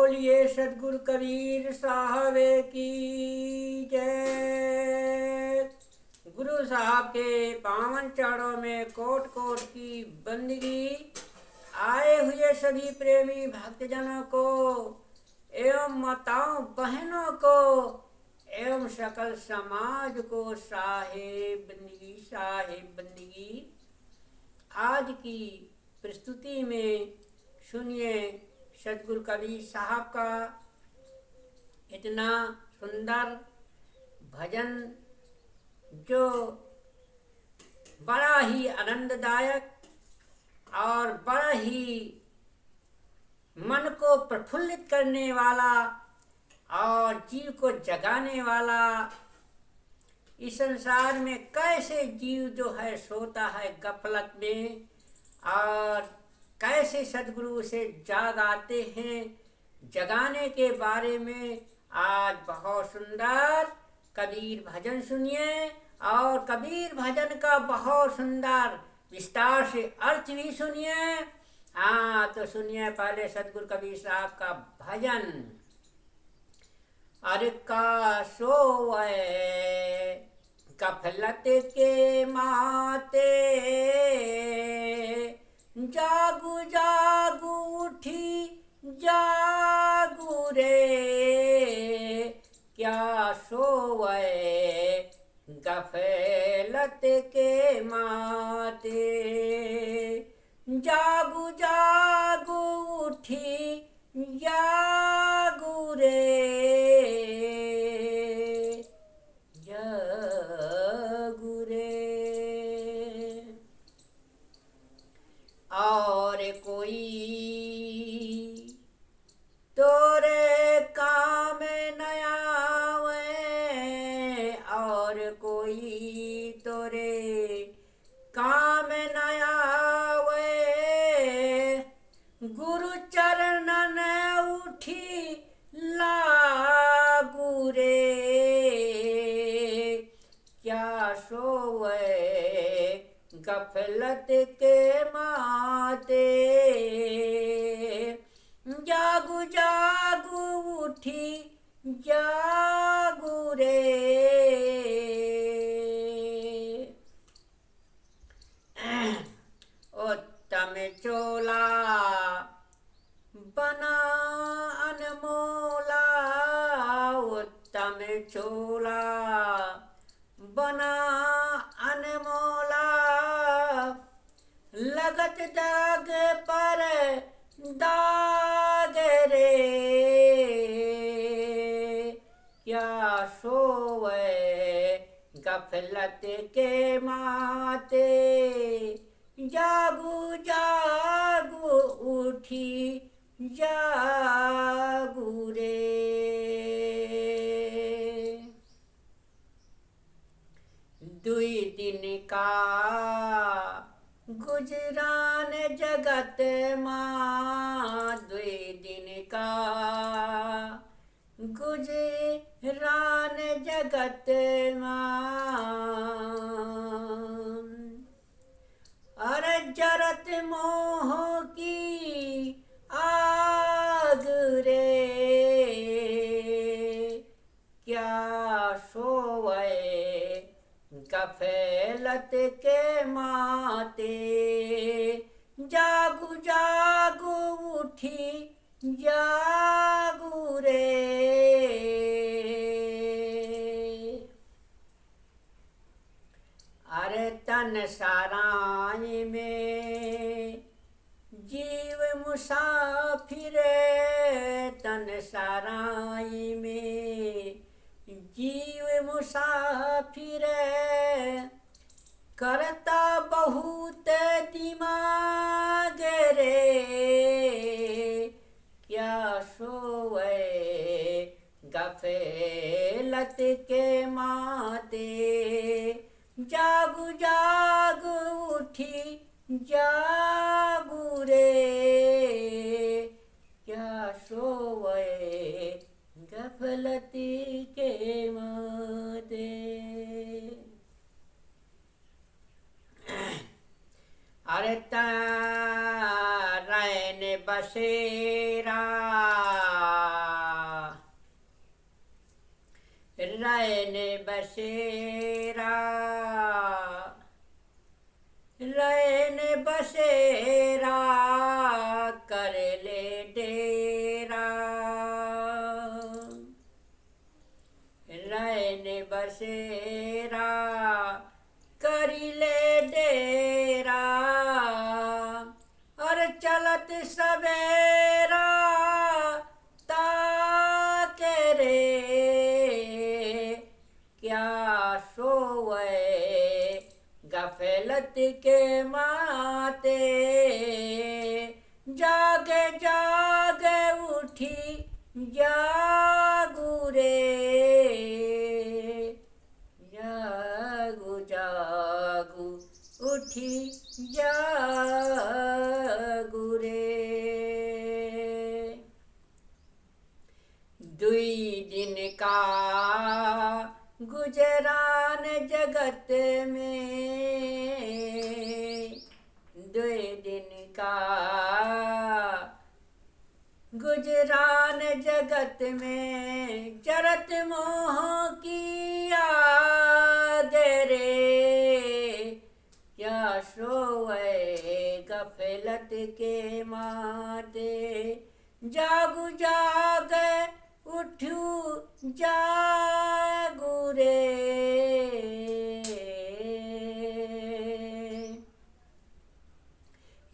बोलिए सदगुरु कबीर साहब की जय। गुरु साहब के पावन चरणों में कोट कोट की बंदगी। आए हुए सभी प्रेमी भक्तजनों को एवं माताओं बहनों को एवं सकल समाज को साहेब बंदगी। आज की प्रस्तुति में सुनिए सदगुरु कबीर साहब का इतना सुंदर भजन जो बड़ा ही आनंददायक और बड़ा ही मन को प्रफुल्लित करने वाला और जीव को जगाने वाला। इस संसार में कैसे जीव जो है सोता है गफलत में और कैसे सदगुरु से जाग आते हैं, जगाने के बारे में आज बहुत सुंदर कबीर भजन सुनिए और कबीर भजन का बहुत सुंदर विस्तार से अर्थ भी सुनिए। हाँ तो सुनिए पहले सदगुरु कबीर साहब का भजन। अरे का सोवे गफलत के माते, जागू जागू उठी जागू रे, क्या सोवे गफलत के माते, जागू जागू उठी जागू रे, जागू रे। और कोई तोरे काम न आवे, और कोई तोरे काम न आवे, गुरु चरणन उठी लागू रे, क्या सोवे गफलत के माते, जागू जागू उठी जागू रे। उत्तम चोला बना अनमोला, उत्तम चोला बना अनमोला, लगत दाग पर दाग रे, क्या सोवे गफलत के माते, जागू जागू उठी जागू रे। दुई दिन का गुजरान जगत माँ, दुई दिन का गुजरान जगत माँ, अरे जरत मोह की आग रे, क्या सोवे गफलत के माते, जागू जागू उठी जागू रे। अरे तन साराय में जीव मुसाफिर, तन साराय में जीव मुसाफिर, करता बहुत दिमाग रे, क्या सोवे गफलत के माते, जागू जागू उठी जागू रे, क्या सोवे गफलत के माते। अरे रैन बसेरा रैन बसेरा, रैन बसेरा कर ले डेरा, रैन बसेरा करी ले डेरा, और चलत सवेरा ताके रे, क्या सोवे गफलत के माते, जागे जागे उठी जागू रे, जागू जागू उठी जागू रे। दुई दिन का गुजरान जगत में, दुई दिन का गुजरान जगत में, जरत मोह की आग रे, क्या सोवे गफलत के माते, जागू जाग उठू जागू रे,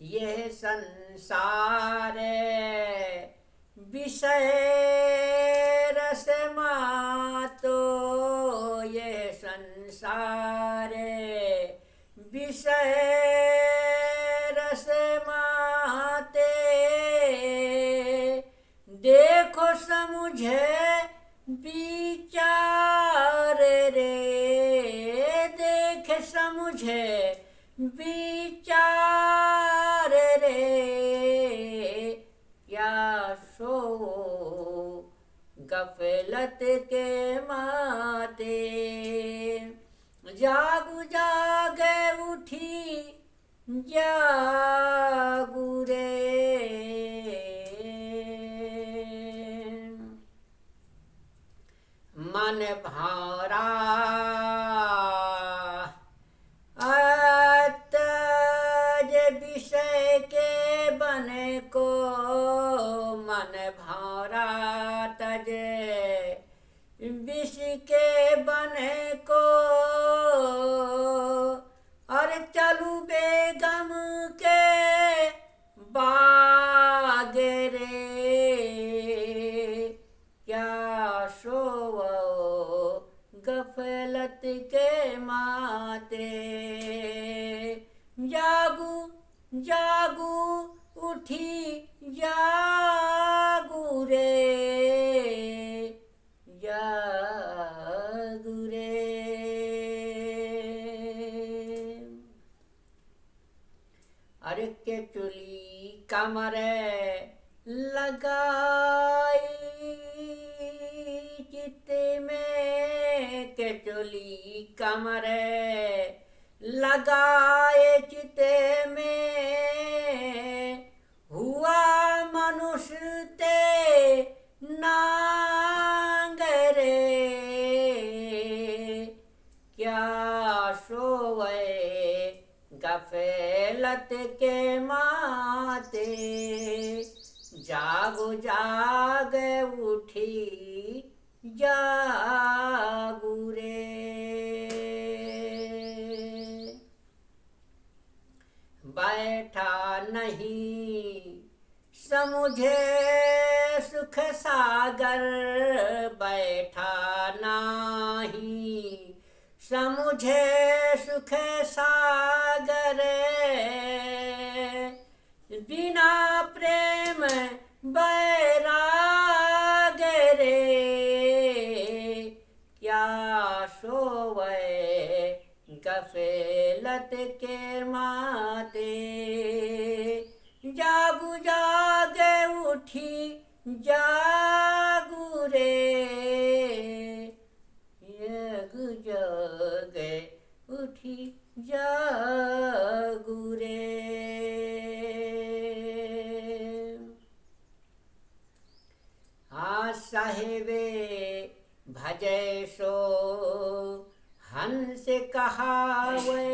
यह संसार विषय रस मातो, यह संसार विषय रस माते, देखो समुझे विचार रे, देख समुझे विचार रे, क्या सो गफलत के माते, जागू जागे उठी जागू रे। मन भारा तज विषय के बन को, मन भारा तज विष के बन को, और चलू बेगम के बाग रे, क्या सोवो गफलत के माते, जागू जागू उठी जागू रे, जागू रे। अरे के चुली कमर लगाई चित में, के चुली कमर लगाए चित में, हुआ मनुष्य ते नांग रे, क्या सोवे गफलत के माते, जागो जाग उठी जागू रे। बैठा नहीं समुझे सुख सागर, बैठा नहीं समुझे सुख सागर, बिना प्रेम बैराग रे, क्या सोवे गफलत के माते, जागू जागे उठी जागू रे, जागू जागे उठी जागू रे। हाँ साहेबे भजय सो हंस कहावे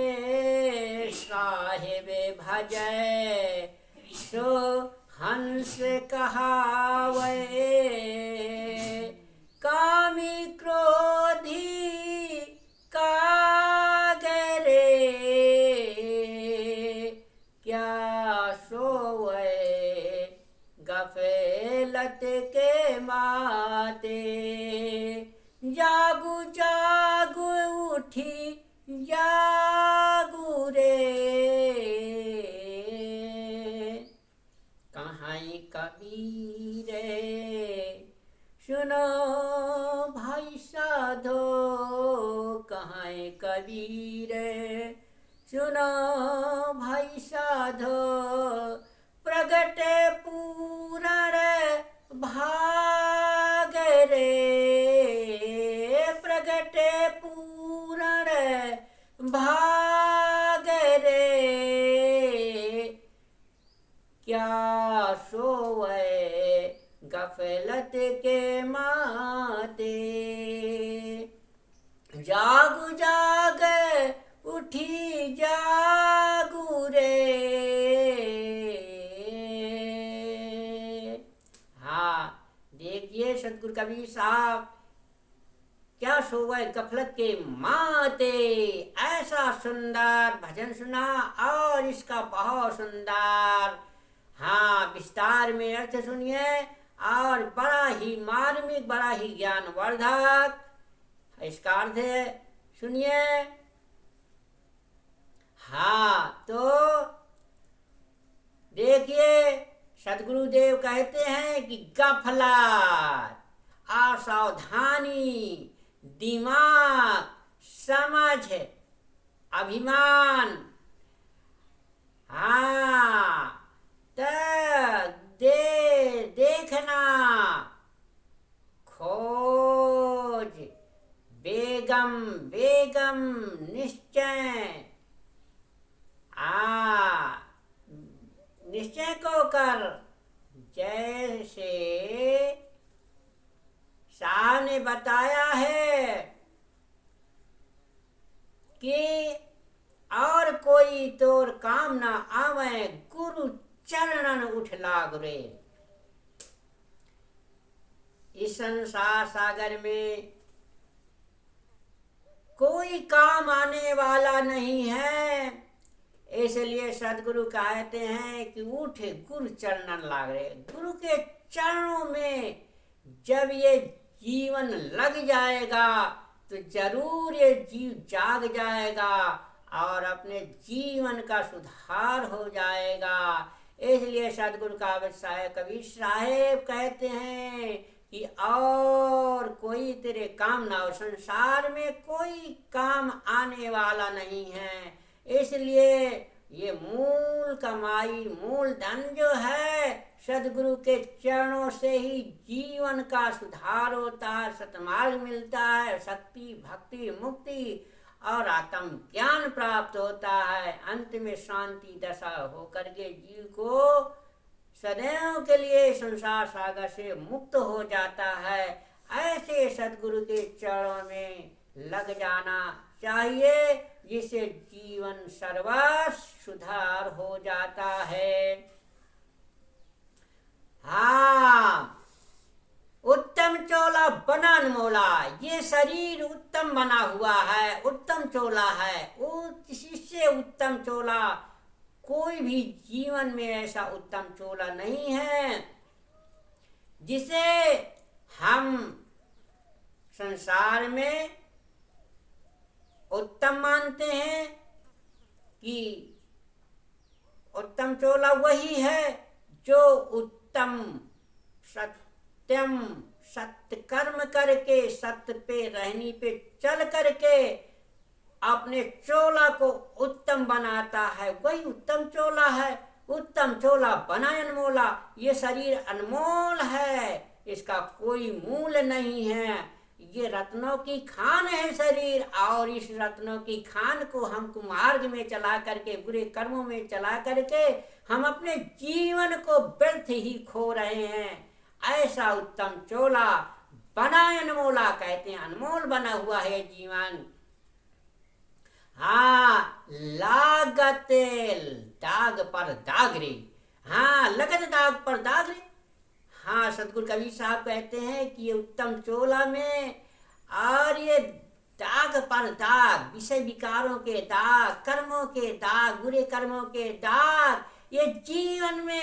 साहिब भजय, सो हंस कहावे कामी क्रोधी कागरे, क्या सोवे गफलत के माते, जागू जागू उठी जागू रे, कहाँ कबीर सुनो भाई साधो, कहाँ कबीर सुनो भाई साधो, प्रगट पूरण भाग रे, प्रगट पूरण भाग रे, क्या सोवे गफलत के माते, जागू जाग उठी जागू रे। हाँ, देखिए सतगुरु कबीर साहब क्या सोवे गफलत के माते, ऐसा सुंदर भजन सुना और इसका बहुत सुंदर हाँ विस्तार में अर्थ सुनिए और बड़ा ही मार्मिक, बड़ा ही ज्ञानवर्धक इसका अर्थ है, सुनिए। हाँ, तो देखिए सदगुरुदेव कहते हैं कि गफलत, असावधानी, दिमाग, समझ, अभिमान, हाँ देखना, खोज, बेगम बेगम निश्चय, निश्चय को कर, जैसे शाह ने बताया है कि और कोई तोर काम ना आवे, गुरु चरणन उठ लाग रे। इस संसार सागर में कोई काम आने वाला नहीं है, इसलिए सदगुरु कहते हैं कि उठ गुरु चरणन लाग रे। गुरु के चरणों में जब ये जीवन लग जाएगा तो जरूर ये जीव जाग जाएगा और अपने जीवन का सुधार हो जाएगा। इसलिए सदगुरु कबीर साहेब कहते हैं कि और कोई तेरे काम ना हो, संसार में कोई काम आने वाला नहीं है। इसलिए ये मूल कमाई, मूल धन जो है सदगुरु के चरणों से ही जीवन का सुधार होता है, सतमार्ग मिलता है, शक्ति, भक्ति, मुक्ति और आत्म ज्ञान प्राप्त होता है। अंत में शांति दशा होकर के जीव को सदैव के लिए संसार सागर से मुक्त हो जाता है। ऐसे सदगुरु के चरणों में लग जाना चाहिए, जिससे जीवन सर्वस्व सुधार हो जाता है। हाँ, उत्तम चोला बना अनमोला, ये शरीर उत्तम बना हुआ है, उत्तम चोला है। इससे उत्तम चोला कोई भी जीवन में ऐसा उत्तम चोला नहीं है जिसे हम संसार में उत्तम मानते हैं कि उत्तम चोला वही है जो उत्तम सत्यम सत्य कर्म करके, सत्य पे रहनी पे चल करके अपने चोला को उत्तम बनाता है, वही उत्तम चोला है। उत्तम चोला बना अनमोला, ये शरीर अनमोल है, इसका कोई मूल नहीं है। ये रत्नों की खान है शरीर, और इस रत्नों की खान को हम कुमार्ग में चला करके, बुरे कर्मों में चला करके हम अपने जीवन को व्यर्थ ही खो रहे हैं। ऐसा उत्तम चोला बना अनमोला कहते हैं, अनमोल बना हुआ है जीवन। हाँ, लागत दाग पर दाग रे। हाँ, लगत दाग पर दाग रे। हाँ, सतगुरु कबीर साहब कहते हैं कि ये उत्तम चोला में और ये दाग पर दाग, विषय विकारों के दाग, कर्मों के दाग, बुरे कर्मों के दाग, ये जीवन में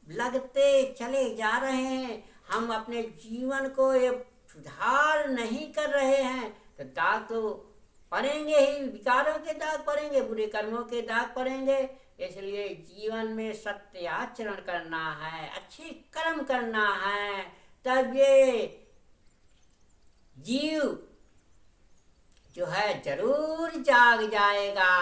लगते चले जा रहे हैं। हम अपने जीवन को ये सुधार नहीं कर रहे हैं तो दाग तो पड़ेंगे ही, विकारों के दाग पड़ेंगे, बुरे कर्मों के दाग पड़ेंगे। इसलिए जीवन में सत्य आचरण करना है, अच्छे कर्म करना है, तब ये जीव जो है जरूर जाग जाएगा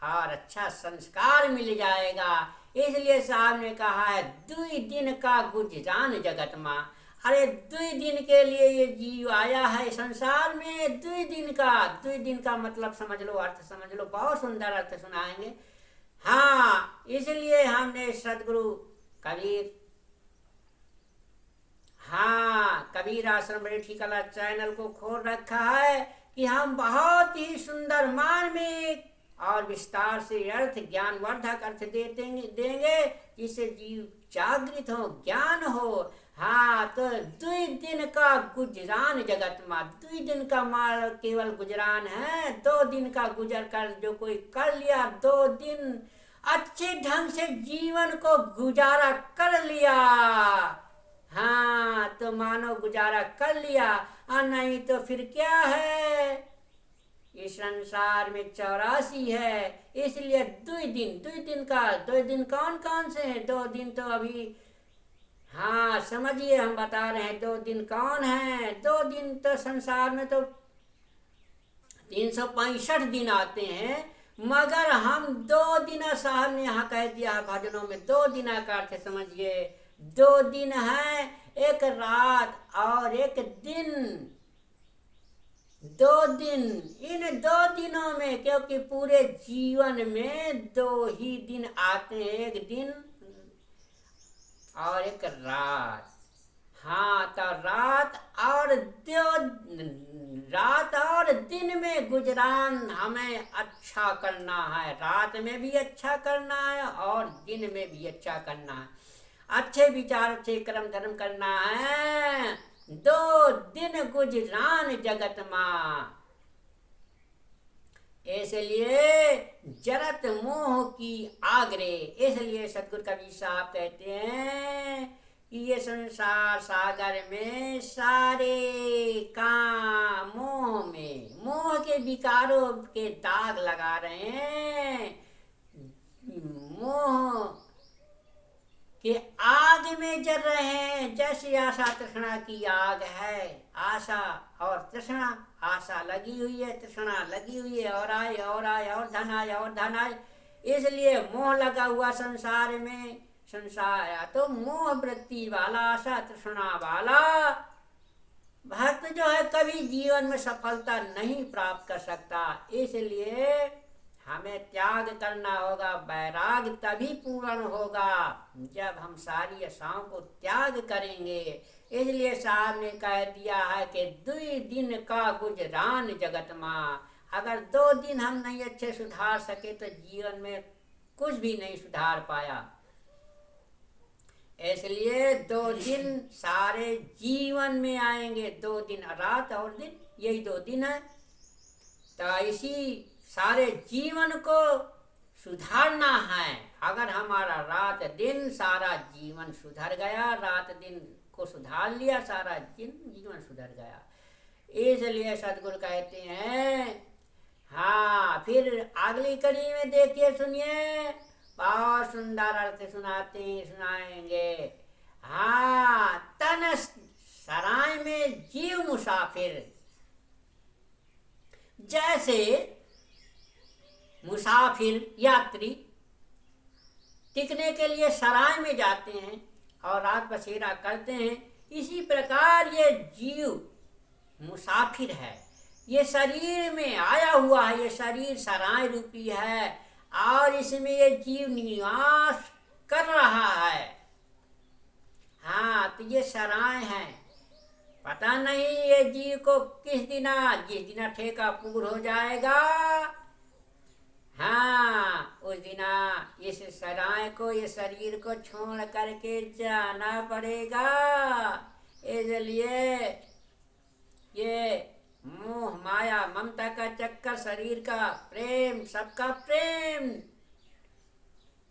और अच्छा संस्कार मिल जाएगा। इसलिए साहब ने कहा है, दुई दिन का गुजरान जगत माँ। अरे दुई दिन के लिए ये जीव आया है संसार में, दुई दिन का मतलब समझ लो, अर्थ समझ लो, बहुत सुंदर अर्थ सुनाएंगे। हाँ, इसलिए हमने सदगुरु कबीर, हाँ, कबीर आश्रम बड़े ठिकाना चैनल को खोल रखा है कि हम बहुत ही सुंदर मार्मिक और विस्तार से अर्थ, ज्ञानवर्धक अर्थ देंगे जिससे जीव जागृत हो, ज्ञान हो। हाँ, तो दुई दिन का गुजरान जगत माँ, दुई दिन का माल केवल गुजरान है, 2 दिन का गुजर कर जो कोई कर लिया, 2 दिन अच्छे ढंग से जीवन को गुजारा कर लिया, हाँ, तो मानो गुजारा कर लिया, और नहीं तो फिर क्या है, इस संसार में 84 है। इसलिए 2 दिन का, 2 दिन कौन कौन से हैं? 2 दिन तो अभी, हाँ समझिए, हम बता रहे हैं 2 दिन कौन है। 2 दिन तो संसार में तो 365 दिन आते हैं, मगर हम 2 दिन, साहब ने यहाँ कह दिया है भजनों में, 2 दिन का अर्थ समझिए। 2 दिन है, एक रात और एक दिन, 2 दिन। इन 2 दिनों में, क्योंकि पूरे जीवन में 2 ही दिन आते हैं, एक दिन और एक रात। हाँ, तो रात और दिन में गुजरान हमें अच्छा करना है, रात में भी अच्छा करना है और दिन में भी अच्छा करना है, अच्छे विचार, अच्छे कर्म धर्म करना है। 2 दिन गुजरान जगत माँ। इसलिए जरत मोह की आगरे, इसलिए सतगुरु कबीर साहब कहते हैं कि ये संसार सागर में सारे काम मोह में, मोह के विकारों के दाग लगा रहे हैं। मोह के आग में जल रहे हैं, जैसे आशा तृष्णा की आग है। आशा और तृष्णा, आशा लगी हुई है, तृष्णा लगी हुई है, और आए और आए और धन आए और धन आए। इसलिए मोह लगा हुआ संसार में, संसार या तो मोह वृत्ति वाला, आशा तृष्णा वाला भक्त जो है कभी जीवन में सफलता नहीं प्राप्त कर सकता। इसलिए हमें त्याग करना होगा, वैराग तभी पूर्ण होगा जब हम सारी आशाओं को त्याग करेंगे। इसलिए साहब ने कह दिया है कि 2 दिन का गुजरान जगत माँ। अगर 2 दिन हम नहीं अच्छे सुधार सके तो जीवन में कुछ भी नहीं सुधार पाया। इसलिए 2 दिन सारे जीवन में आएंगे, 2 दिन रात और दिन, यही 2 दिन है। तो इसी सारे जीवन को सुधारना है। अगर हमारा रात दिन सारा जीवन सुधर गया, रात दिन को सुधार लिया, सारा जीवन सुधर गया। इसलिए सदगुरु कहते हैं, हाँ, फिर अगली कड़ी में देखिए, सुनिए, बहुत सुंदर अर्थ सुनाएंगे। हाँ, तन सराय में जीव मुसाफिर, जैसे मुसाफिर यात्री टिकने के लिए सराय में जाते हैं और रात बसेरा करते हैं, इसी प्रकार ये जीव मुसाफिर है। ये शरीर में आया हुआ है, ये शरीर सराय रूपी है और इसमें ये जीव निवास कर रहा है। हाँ, तो ये सराय है, पता नहीं ये जीव को जिस दिन ठेका पूर्ण हो जाएगा, हाँ, उस दिना इस सराय को, ये शरीर को छोड़ करके जाना पड़ेगा। इसलिए ये मोह माया ममता का चक्कर, शरीर का प्रेम, सबका प्रेम,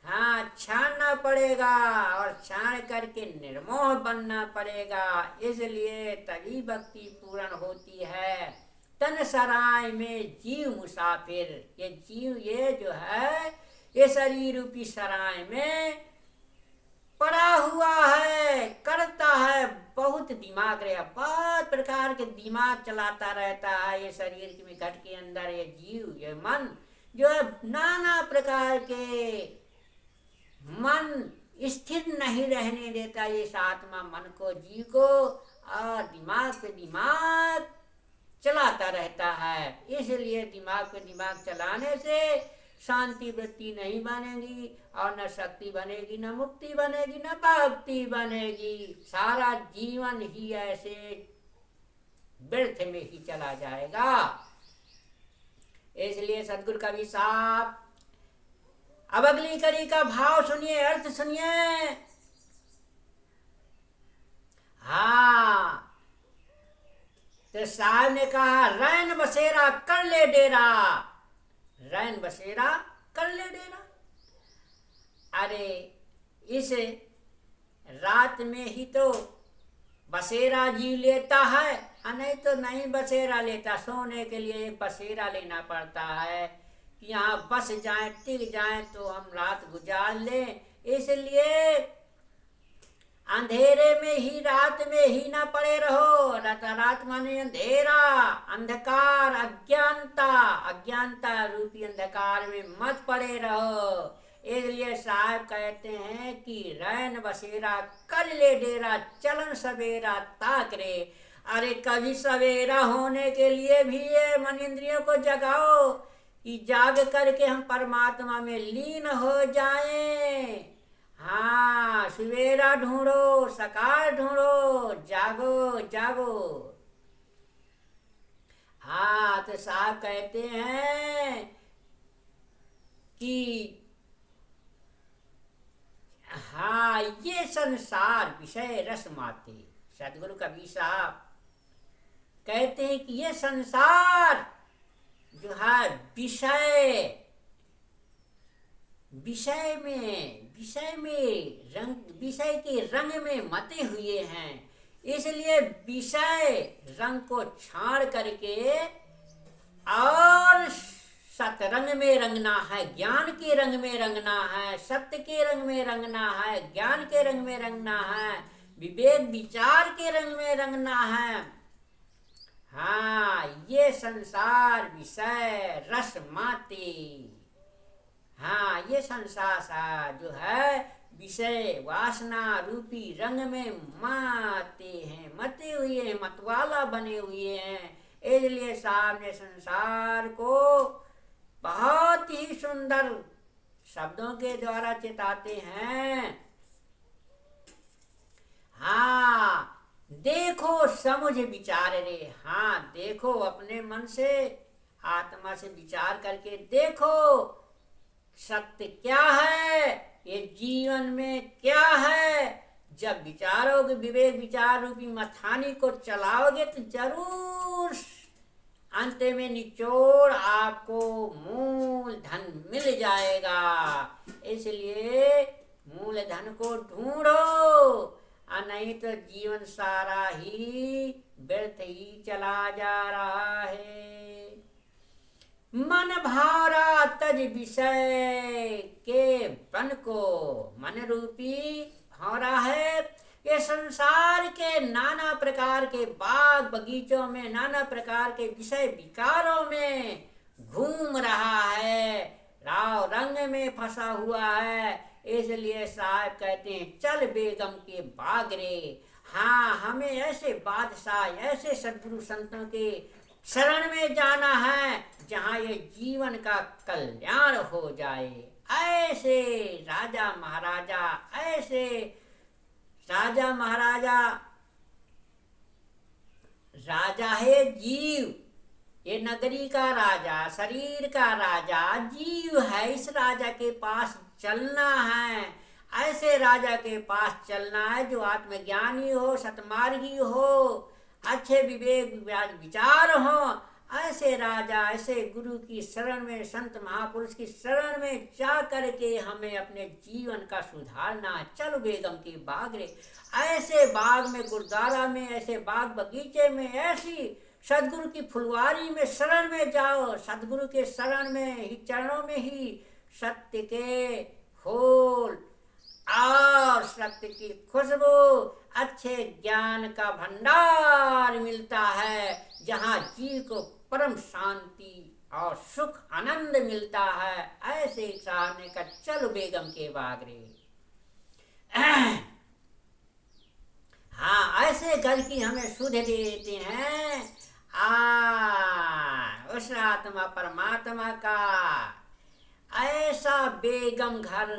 हाँ, छानना पड़ेगा और छान करके निर्मोह बनना पड़ेगा। इसलिए तभी भक्ति पूर्ण होती है। तन सराय में जीव मुसाफिर, ये जीव ये जो है ये शरीर रूपी सराय में पड़ा हुआ है, करता है, बहुत दिमाग रहा, बहुत प्रकार के दिमाग चलाता रहता है ये शरीर में घट के अंदर। ये जीव, ये मन जो है नाना प्रकार के मन स्थिर नहीं रहने देता ये आत्मा मन को, जीव को, और दिमाग पे दिमाग चलाता रहता है। इसलिए दिमाग पे दिमाग चलाने से शांति वृत्ति नहीं बनेगी, और न शक्ति बनेगी, न मुक्ति बनेगी, न भक्ति बनेगी। सारा जीवन ही ऐसे व्यर्थ में ही चला जाएगा। इसलिए सदगुरु कबीर साहब, अब अगली कड़ी का भाव सुनिए, अर्थ सुनिए। हाँ, तो साहब ने कहा, रैन बसेरा कर ले डेरा, रैन बसेरा कर ले डेरा। अरे इस रात में ही तो बसेरा जीव लेता है, नहीं तो नहीं बसेरा लेता। सोने के लिए एक बसेरा लेना पड़ता है कि यहाँ बस जाए, टिक जाए तो हम रात गुजार लें। इसलिए अंधेरे में ही, रात में ही ना पड़े रहो। रात माने अंधेरा, अंधकार, अज्ञानता, अज्ञानता रूपी अंधकार में मत पड़े रहो। इसलिए साहब कहते हैं कि रैन बसेरा कर ले डेरा, चलन सवेरा ताक रे। अरे कभी सवेरा होने के लिए भी ये मन इंद्रियों को जगाओ कि जाग करके हम परमात्मा में लीन हो जाएं। हाँ, सवेरा ढूंढो, सकाल ढूंढो, जागो जागो। हाँ, तो साहब कहते हैं कि हाँ, ये संसार विषय रस माते। सदगुरु कबीर साहब कहते हैं कि ये संसार जो है विषय में रंग, विषय के रंग में मते हुए हैं। इसलिए विषय रंग को छाड़ करके और सतरंग में रंगना है, ज्ञान के रंग में रंगना है, सत्य के रंग में रंगना है, ज्ञान के रंग में रंगना है, विवेक विचार के रंग में रंगना है। हाँ, ये संसार विषय रस माते। हाँ, ये संसार सा जो है विषय वासना रूपी रंग में माते हैं, मते हुए हैं, मतवाला बने हुए हैं। इसलिए साहब ने संसार को बहुत ही सुंदर शब्दों के द्वारा चिताते हैं। हाँ, देखो समझ विचार रे। हाँ, देखो अपने मन से, आत्मा से विचार करके देखो सत्य क्या है, ये जीवन में क्या है। जब विचारोगे, विवेक विचार रूपी मथानी को चलाओगे तो जरूर अंत में निचोड़ आपको मूल धन मिल जाएगा। इसलिए मूल धन को ढूंढो, और नहीं तो जीवन सारा ही व्यर्थ ही चला जा रहा है। मन भारा तज विषय के बन को, मन रूपी भारा है। ये संसार के नाना प्रकार के बाग बगीचों में, नाना प्रकार के विषय विकारों में घूम रहा है, राव रंग में फंसा हुआ है। इसलिए साहब कहते हैं, चल बेगम के बाग रे। हाँ, हमें ऐसे बादशाह, ऐसे सद्गुरु संतों के शरण में जाना है जहाँ ये जीवन का कल्याण हो जाए। ऐसे राजा महाराजा, ऐसे राजा महाराजा, राजा है जीव, ये नगरी का राजा, शरीर का राजा जीव है, इस राजा के पास चलना है। ऐसे राजा के पास चलना है जो आत्मज्ञानी हो, सतमार्गी हो, अच्छे विवेक विचार हो। ऐसे राजा, ऐसे गुरु की शरण में, संत महापुरुष की शरण में जा करके हमें अपने जीवन का सुधारना। चल बेगम की बाग रे, ऐसे बाग में, गुरुद्वारा में, ऐसे बाग बगीचे में, ऐसी सदगुरु की फुलवारी में शरण में जाओ। सदगुरु के शरण में ही, चरणों में ही सत्य के फूल और सत्य की खुशबू, अच्छे ज्ञान का भंडार मिलता है, जहाँ जीव को परम शांति और सुख आनंद मिलता है। ऐसे सामने का चल बेगम के बाग रे। हाँ, ऐसे घर की हमें सुध देते हैं उस आत्मा परमात्मा का। ऐसा बेगम घर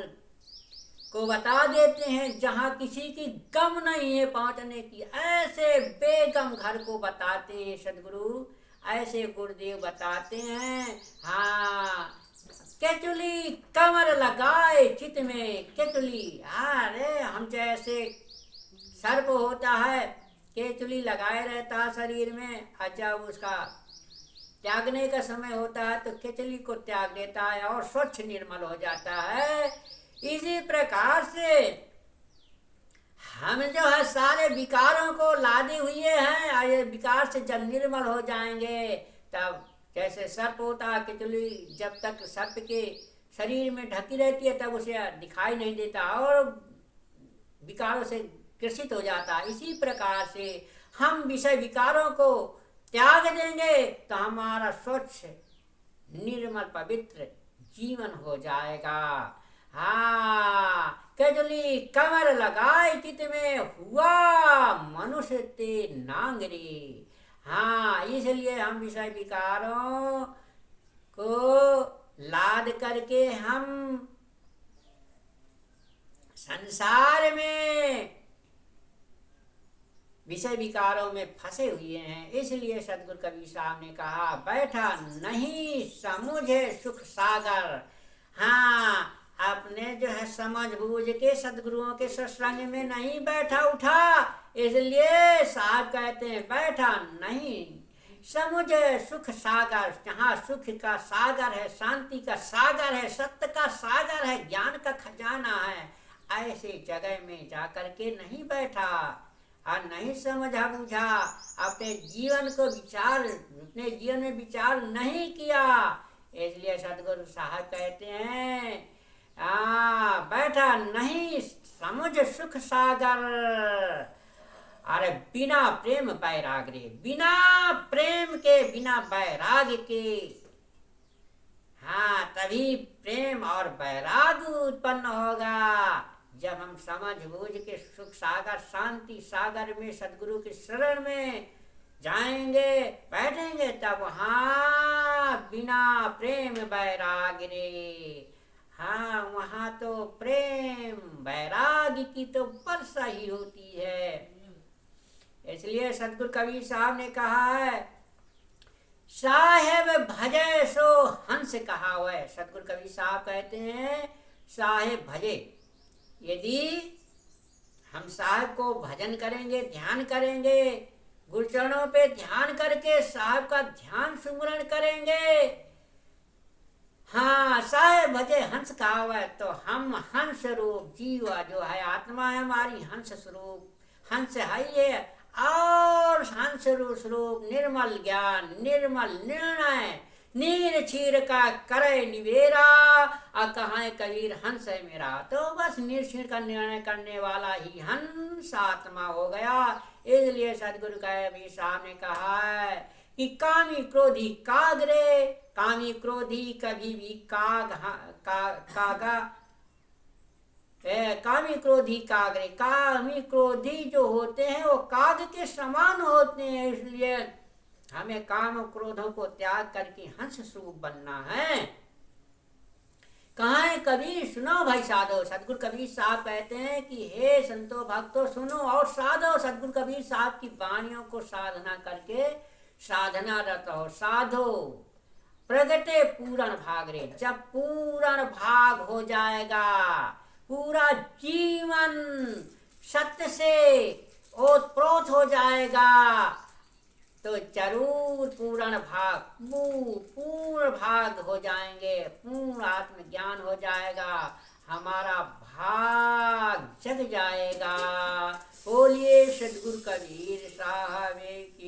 को बता देते हैं जहाँ किसी की गम नहीं है पहुँचने की। ऐसे बेगम घर को बताते हैं सदगुरु, ऐसे गुरुदेव बताते हैं। हाँ, केचुली कमर लगाए चित में केचुली। अरे हम जैसे सर्प होता है, केचुली लगाए रहता है शरीर में, और जब उसका त्यागने का समय होता है तो केचुली को त्याग देता है और स्वच्छ निर्मल हो जाता है। इसी प्रकार से हम जो है सारे विकारों को लादे हुए हैं, और ये विकार से जब निर्मल हो जाएंगे तब जैसे सर्प होता है, केचुली जब तक सर्प के शरीर में ढकी रहती है तब उसे दिखाई नहीं देता और विकारों से ग्रसित हो जाता है। इसी प्रकार से हम विषय विकारों को त्याग देंगे तो हमारा स्वच्छ निर्मल पवित्र जीवन हो जाएगा। हाँ, केजली कमर लगाए चित में हुआ मनुष्य ते नांगरी। हाँ, इसलिए हम विषय विकारों को लाद करके हम संसार में विषय विकारों में फंसे हुए हैं। इसलिए सदगुरु कबीर साहब ने कहा, बैठा नहीं समुझे सुख सागर। हाँ, अपने जो है समझ बूझ के सदगुरुओं के सत्संग में नहीं बैठा उठा, इसलिए साहब कहते हैं बैठा नहीं समुझे सुख सागर। जहाँ सुख का सागर है, शांति का सागर है, सत्य का सागर है, ज्ञान का खजाना है, ऐसे जगह में जाकर के नहीं बैठा और नहीं समझा बूझा, अपने जीवन को विचार, अपने जीवन में विचार नहीं किया। इसलिए सदगुरु साहब कहते हैं बैठा नहीं समुझ सुख सागर। अरे बिना प्रेम बैराग रे, बिना प्रेम के, बिना बैराग के, हाँ तभी प्रेम और बैराग उत्पन्न होगा। जब हम समझ बूझ के सुख सागर, शांति सागर में, सदगुरु के शरण में जाएंगे, बैठेंगे, तब हाँ बिना प्रेम बैराग रे। हाँ, वहाँ तो प्रेम बैराग की तो वर्षा ही होती है। इसलिए सदगुरु कबीर साहब ने कहा है, साहेब भजे सो हंस कहा हुआ है। सदगुरु कबीर साहब कहते हैं साहेब भजे, यदि हम साहब को भजन करेंगे, ध्यान करेंगे, गुरुचरणों पे ध्यान करके साहब का ध्यान सुमरण करेंगे, हाँ साहेब भजे हंस कहा हुआ है, तो हम हंस रूप जीवा जो है, आत्मा है हमारी हंस स्वरूप, हंस है ये, और हंस स्वरूप निर्मल ज्ञान, निर्मल निर्णय, नीर छीर का करे निवेरा, और कहाँ कबीर हंस है मेरा। तो बस नीर छीर का निर्णय करने वाला ही हंस आत्मा हो गया। इसलिए सदगुरु कबीर साहब ने कहा है कि कामी क्रोधी काग रे, कामी क्रोधी कभी भी कागा कामी क्रोधी काग रे, कामी क्रोधी जो होते हैं वो काग के समान होते हैं। इसलिए हमें काम क्रोधों को त्याग करके हंस स्वरूप बनना है। कहाँ है कबीर, सुनो भाई साधो। सदगुरु कबीर साहब कहते हैं कि हे संतो भक्तों सुनो और साधो। सदगुरु कबीर साहब की वाणियों को साधना करके साधना रत हो साधो प्रगटे पूर्ण भाग रे। जब पूर्ण भाग हो जाएगा, पूरा जीवन सत्य से ओतप्रोत हो जाएगा, तो जरूर पूर्ण भाग हो जाएंगे, पूर्ण आत्मज्ञान हो जाएगा, हमारा भाग जग जाएगा। बोलिए सद्गुरु कबीर साहब की।